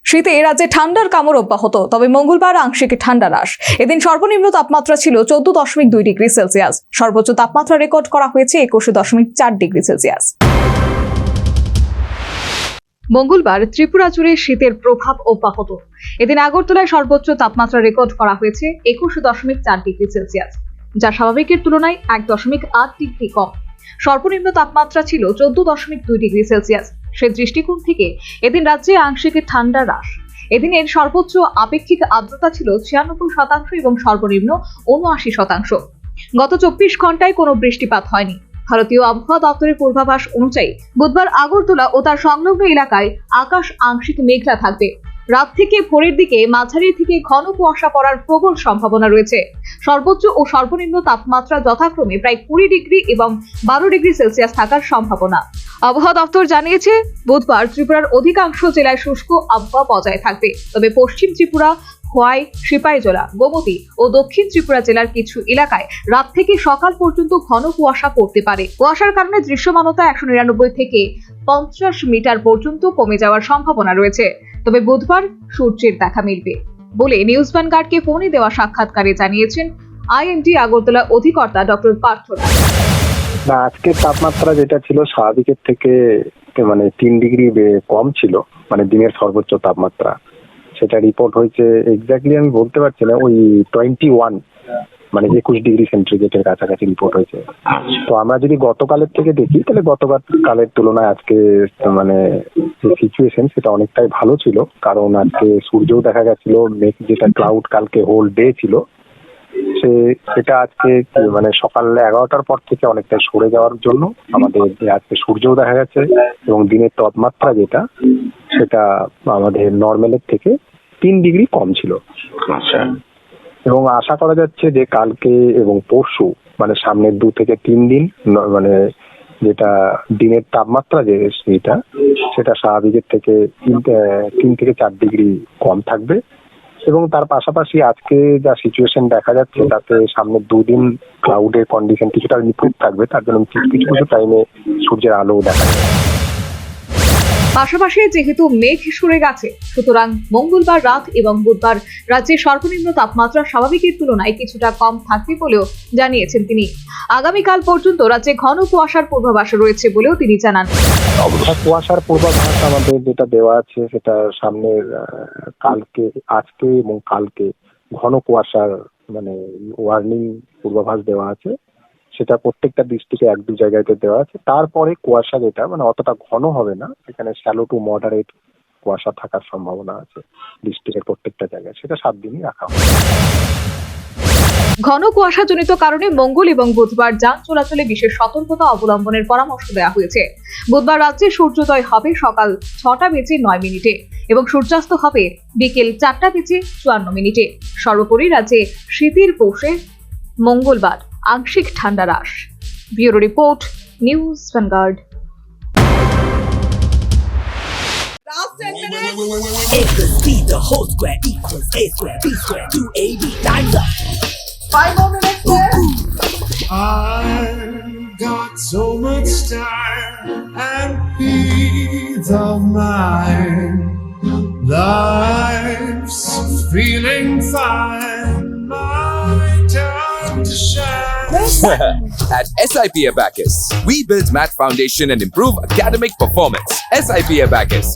শীতে রাজ্যে ঠান্ডার কামড় অব্যাহত, তবে মঙ্গলবার আংশিক ঠান্ডা হ্রাস। এদিন সর্বনিম্ন তাপমাত্রা ছিল 14.2 ডিগ্রি সেলসিয়াস। সর্বোচ্চ তাপমাত্রা রেকর্ড করা হয়েছে 21.4 ডিগ্রি সেলসিয়াস। মঙ্গলবার ত্রিপুরা জুড়ে শীতের প্রভাব অব্যাহত। এদিন আগরতলায় সর্বোচ্চ তাপমাত্রা রেকর্ড করা হয়েছে 21.4 ডিগ্রি সেলসিয়াস, যা স্বাভাবিকের তুলনায় 1.8 ডিগ্রি কম। সর্বনিম্ন তাপমাত্রা ছিল 14.2 ডিগ্রি সেলসিয়াস। সে দৃষ্টিকোণ থেকে এদিন রাজ্যে আংশিক ঠান্ডা হ্রাস। এদিনের সর্বোচ্চ আপেক্ষিক আর্দ্রতা ছিল 96% এবং সর্বনিম্ন 79%। গত 24 ঘন্টায় কোনো বৃষ্টিপাত হয়নি। ভারতীয় আবহাওয়া দপ্তরের পূর্বাভাস অনুযায়ী বুধবার আগরতলা ও তার সংলগ্ন এলাকায় আকাশ আংশিক মেঘলা থাকবে। রাত থেকে ভোরের দিকে মাঝারি থেকে ঘন কুয়াশা পড়ার প্রবল সম্ভাবনা রয়েছে। সর্বোচ্চ ও সর্বনিম্ন তাপমাত্রা যথাক্রমে প্রায় 20 ডিগ্রি এবং 12 ডিগ্রি সেলসিয়াস থাকার সম্ভাবনা। আবহাওয়া দপ্তর জানিয়েছে, বুধবার ত্রিপুরার অধিকাংশ জেলায় শুষ্ক আবহাওয়া বজায় থাকবে, তবে পশ্চিম ত্রিপুরা, খোয়াই, সিপাহীজলা, গোমতী ও দক্ষিণ ত্রিপুরা জেলার কিছু এলাকায় রাত থেকে সকাল পর্যন্ত ঘন কুয়াশা পড়তে পারে। কুয়াশার কারণে দৃশ্যমানতা 199 থেকে 50 মিটার পর্যন্ত কমে যাওয়ার সম্ভাবনা রয়েছে। তবে বুধবার সূর্যের দেখা মিলবে বলে নিউজ ভ্যানগার্ডকে ফোনে দেওয়া সাক্ষাৎকারে জানিয়েছেন আইএমডি আগরতলা অধিকর্তা ডক্টর পার্থ রায়। আজকের তাপমাত্রা যেটা ছিল স্বাভাবিকের থেকে 3 ডিগ্রি কম ছিল, দিনের সর্বোচ্চ তাপমাত্রা সেটা রিপোর্ট হয়েছে। এক্স্যাক্টলি আমি বলতে পারছি না, ওই 21 21 ডিগ্রি সেন্টিগ্রেডের কাছাকাছি রিপোর্ট হয়েছে। তো আমরা যদি গতকালের থেকে দেখি, তাহলে গতকালের তুলনায় আজকে যে সিচুয়েশন সেটা অনেকটাই ভালো ছিল, কারণ আজকে সূর্যও দেখা গেছিল। মেঘ যেটা ক্লাউড কালকে হোল ডে ছিল, সেটা আজকে সকাল 11টার পর থেকে অনেকটাই সরে যাওয়ার জন্য আমাদের আজকে সূর্যও দেখা গেছে এবং দিনের তাপমাত্রা যেটা সেটা আমাদের নর্মালের থেকে 3 ডিগ্রি কম ছিল। আচ্ছা। এবং আশা করা যাচ্ছে যে কালকে এবং পরশু সামনের 2 থেকে 3 দিন যেটা দিনের তাপমাত্রা যে সেটা স্বাভাবিকের থেকে 3 থেকে 4 ডিগ্রি কম থাকবে। এবং তার পাশাপাশি আজকে যা সিচুয়েশন দেখা যাচ্ছে তাতে সামনের 2 দিন ক্লাউডের কন্ডিশন কিছুটা ইমপ্রুভ থাকবে, তার জন্য কিছু টাইমে সূর্যের আলো দেখা যাবে। পাশাপাশি যেহেতু মেঘ সরে গেছে, সুতরাং মঙ্গলবার রাত এবং বুধবার রাজ্যের সর্বনিম্ন তাপমাত্রা স্বাভাবিকের তুলনায় কিছুটা কম থাকবে বলেও জানিয়েছেন তিনি। আগামীকাল পর্যন্ত রাজ্যে ঘন কুয়াশার পূর্বাভাস রয়েছে বলেও তিনি জানান। কুয়াশার পূর্বাভাস আমাদের যেটা দেওয়া আছে সেটা সামনের আজকে এবং কালকে ঘন কুয়াশার ওয়ার্নিং পূর্বাভাস দেওয়া আছে। সেটা প্রত্যেকটা ডিস্ট্রিক্টে 1-2 জায়গাতে দেওয়া আছে। তারপরে কুয়াশা যেটা অতটা ঘন হবে না, সেখানে শ্যালো টু মডারেট কুয়াশা থাকার সম্ভাবনা আছে ডিস্ট্রিক্টের প্রত্যেকটা জায়গায়। সেটা 7 দিনই রাখা হবে। ঘন কুয়াশাজনিত কারণে মঙ্গল এবং বুধবার যান চলাচলে বিশেষ সতর্কতা অবলম্বনের পরামর্শ দেওয়া হয়েছে। বুধবার রাজ্যে সূর্যোদয় হবে সকাল 6:09 এবং সূর্যাস্ত হবে বিকেল 4:54 সর্বোপরি রাজ্যে শীতের পৌষে মঙ্গলবার আংশিক ঠান্ডা হ্রাস। Bureau report, news vanguard. Equals B, the whole square equals A square, B square, 2AB, times up. 5 more minutes there. I've got so much time and peace of mind. Life's feeling fine. My time to shine. At SIP Abacus, we build math foundation and improve academic performance. SIP Abacus,